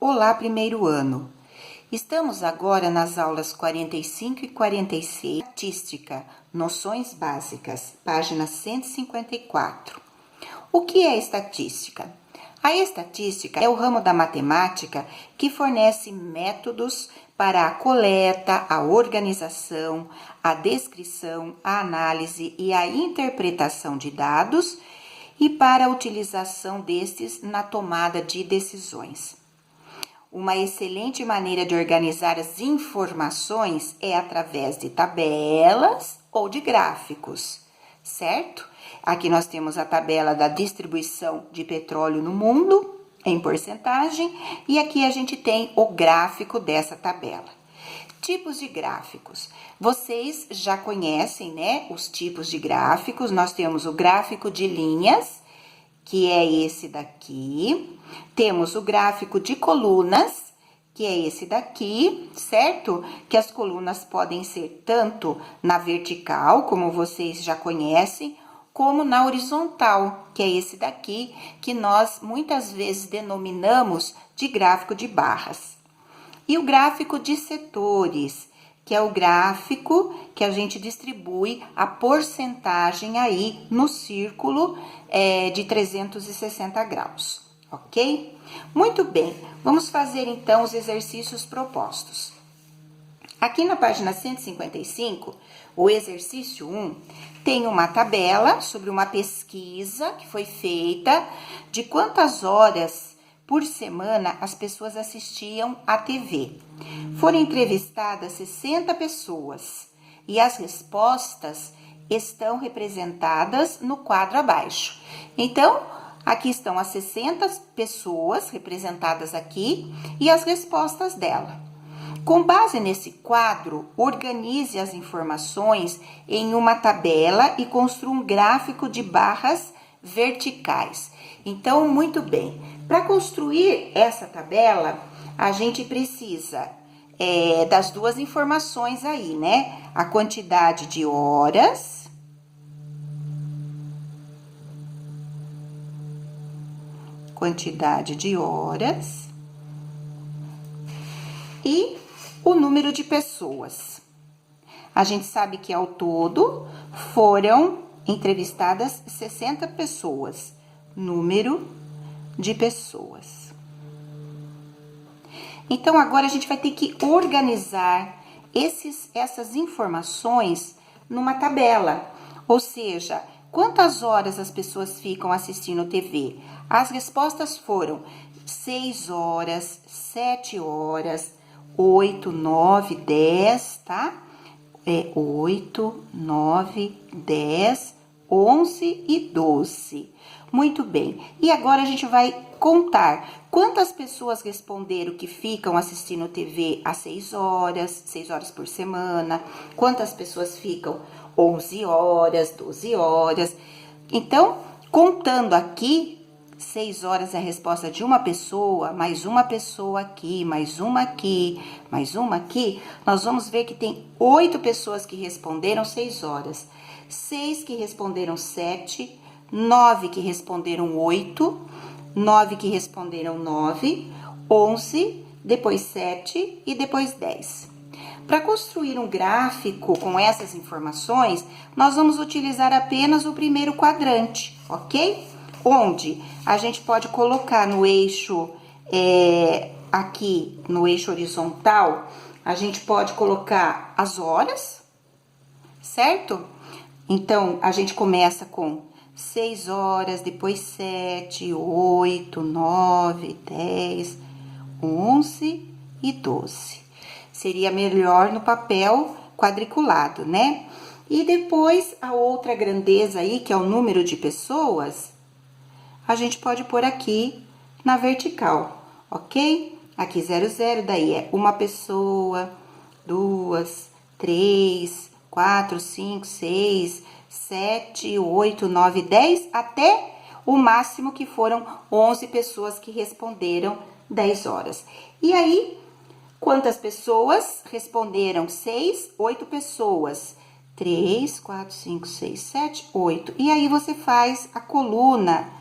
Olá, primeiro ano! Estamos agora nas aulas 45 e 46, Estatística, Noções Básicas, página 154. O que é estatística? A estatística é o ramo da matemática que fornece métodos para a coleta, a organização, a descrição, a análise e a interpretação de dados e para a utilização destes na tomada de decisões. Uma excelente maneira de organizar as informações é através de tabelas ou de gráficos, certo? Aqui nós temos a tabela da distribuição de petróleo no mundo, em porcentagem, e aqui a gente tem o gráfico dessa tabela. Tipos de gráficos. Vocês já conhecem, né, os tipos de gráficos. Nós temos o gráfico de linhas, que é esse daqui. Temos o gráfico de colunas, que é esse daqui, certo? Que as colunas podem ser tanto na vertical, como vocês já conhecem, como na horizontal, que é esse daqui, que nós muitas vezes denominamos de gráfico de barras. E o gráfico de setores, que é o gráfico que a gente distribui a porcentagem aí no círculo de 360 graus, ok? Muito bem, vamos fazer então os exercícios propostos. Aqui na página 155, o exercício 1 tem uma tabela sobre uma pesquisa que foi feita de quantas horas por semana as pessoas assistiam à TV. Foram entrevistadas 60 pessoas e as respostas estão representadas no quadro abaixo. Então, aqui estão as 60 pessoas representadas aqui e as respostas dela. Com base nesse quadro, organize as informações em uma tabela e construa um gráfico de barras verticais. Então, muito bem, para construir essa tabela, a gente precisa das duas informações aí, né? A quantidade de horas e o número de pessoas. A gente sabe que ao todo foram entrevistadas 60 pessoas, número de pessoas. Então, agora a gente vai ter que organizar essas informações numa tabela, ou seja, quantas horas as pessoas ficam assistindo TV? As respostas foram 6 horas, 7 horas, 8, 9, 10, tá? 8, 9, 10, 11 e 12. Muito bem. E agora a gente vai contar quantas pessoas responderam que ficam assistindo TV às 6 horas por semana, quantas pessoas ficam 11 horas, 12 horas. Então, contando aqui, 6 horas é a resposta de uma pessoa, mais uma pessoa aqui, mais uma aqui, mais uma aqui. Nós vamos ver que tem 8 pessoas que responderam 6 horas, 6 que responderam 7, 9 que responderam 8, 9 que responderam 9, 11, depois 7 e depois 10. Para construir um gráfico com essas informações, nós vamos utilizar apenas o primeiro quadrante, ok? Onde a gente pode colocar no eixo, aqui no eixo horizontal, a gente pode colocar as horas, certo? Então, a gente começa com 6 horas, depois 7, 8, 9, 10, 11 e 12. Seria melhor no papel quadriculado, né? E depois, a outra grandeza aí, que é o número de pessoas, a gente pode pôr aqui na vertical, ok? Aqui 00, daí é uma pessoa, 2, 3, 4, 5, 6, 7, 8, 9, 10, até o máximo que foram 11 pessoas que responderam 10 horas. E aí, quantas pessoas responderam? 6, 8 pessoas. 3, 4, 5, 6, 7, 8. E aí, você faz a coluna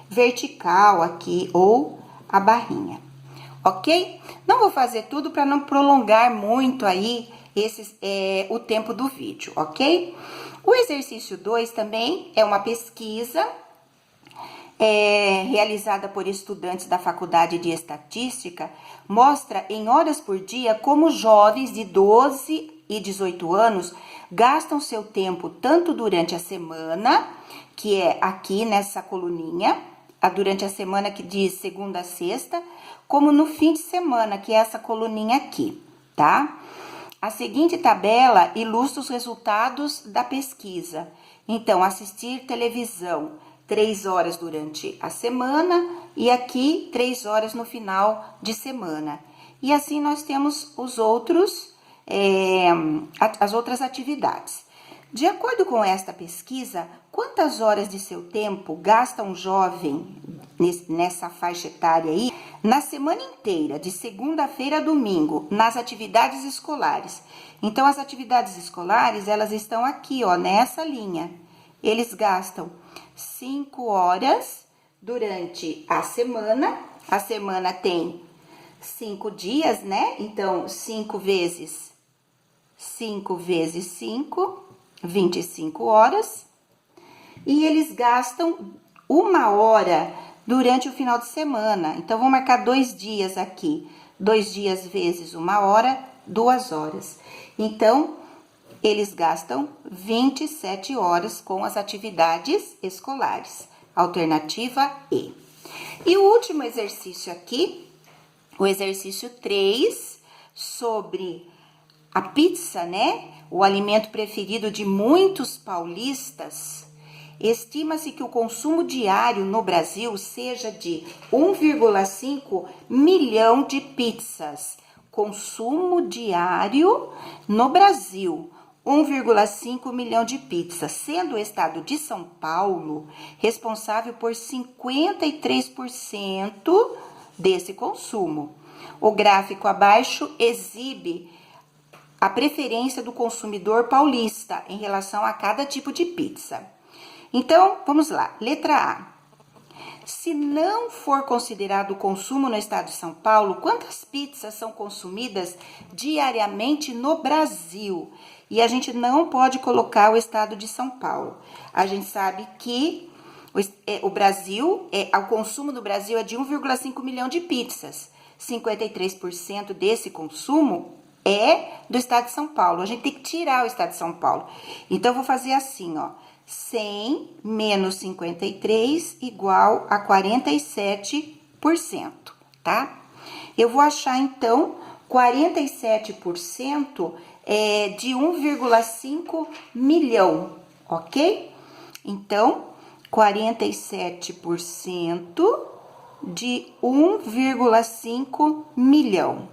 vertical aqui, ou a barrinha. ok? Não vou fazer tudo para não prolongar muito aí o tempo do vídeo, ok? O exercício 2 também é uma pesquisa realizada por estudantes da Faculdade de Estatística, mostra em horas por dia como jovens de 12 e 18 anos gastam seu tempo tanto durante a semana, que é aqui nessa coluninha, durante a semana que diz segunda a sexta, como no fim de semana, que é essa coluninha aqui, tá? A seguinte tabela ilustra os resultados da pesquisa. Então, assistir televisão 3 horas durante a semana e aqui 3 horas no final de semana. E assim nós temos os outros, as outras atividades. De acordo com esta pesquisa, quantas horas de seu tempo gasta um jovem nessa faixa etária aí, na semana inteira, de segunda-feira a domingo, nas atividades escolares? Então, as atividades escolares, elas estão aqui, ó, nessa linha. Eles gastam 5 horas durante a semana tem 5 dias, né? Então, 5 vezes 5, 25 horas. E eles gastam 1 hora durante o final de semana. Então, vou marcar 2 dias aqui. 2 dias vezes 1 hora, 2 horas. Então, eles gastam 27 horas com as atividades escolares. Alternativa E. E o último exercício aqui, o exercício 3, sobre a pizza, né? O alimento preferido de muitos paulistas. Estima-se que o consumo diário no Brasil seja de 1,5 milhão de pizzas. Consumo diário no Brasil, 1,5 milhão de pizzas, sendo o estado de São Paulo responsável por 53% desse consumo. O gráfico abaixo exibe a preferência do consumidor paulista em relação a cada tipo de pizza. Então, vamos lá. Letra A. Se não for considerado o consumo no estado de São Paulo, quantas pizzas são consumidas diariamente no Brasil? E a gente não pode colocar o estado de São Paulo. A gente sabe que o Brasil, o consumo do Brasil é de 1,5 milhão de pizzas. 53% desse consumo é do estado de São Paulo. A gente tem que tirar o estado de São Paulo. Então, eu vou fazer assim, ó. 100 menos 53 igual a 47%, tá? Eu vou achar, então, 47% de 1,5 milhão, ok? Então, 47% de 1,5 milhão.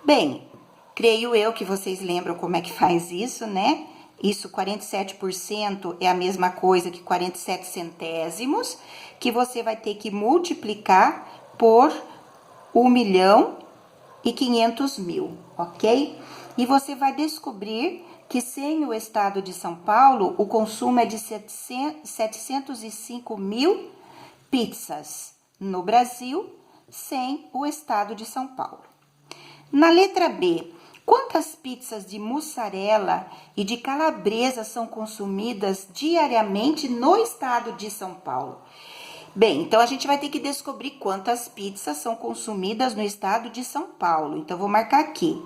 Bem, creio eu que vocês lembram como é que faz isso, né? Isso, 47% é a mesma coisa que 47 centésimos, que você vai ter que multiplicar por 1.500.000, ok? E você vai descobrir que sem o estado de São Paulo, o consumo é de 705 mil pizzas no Brasil, sem o estado de São Paulo. Na letra B, quantas pizzas de mussarela e de calabresa são consumidas diariamente no estado de São Paulo? Bem, então a gente vai ter que descobrir quantas pizzas são consumidas no estado de São Paulo. Então, vou marcar aqui.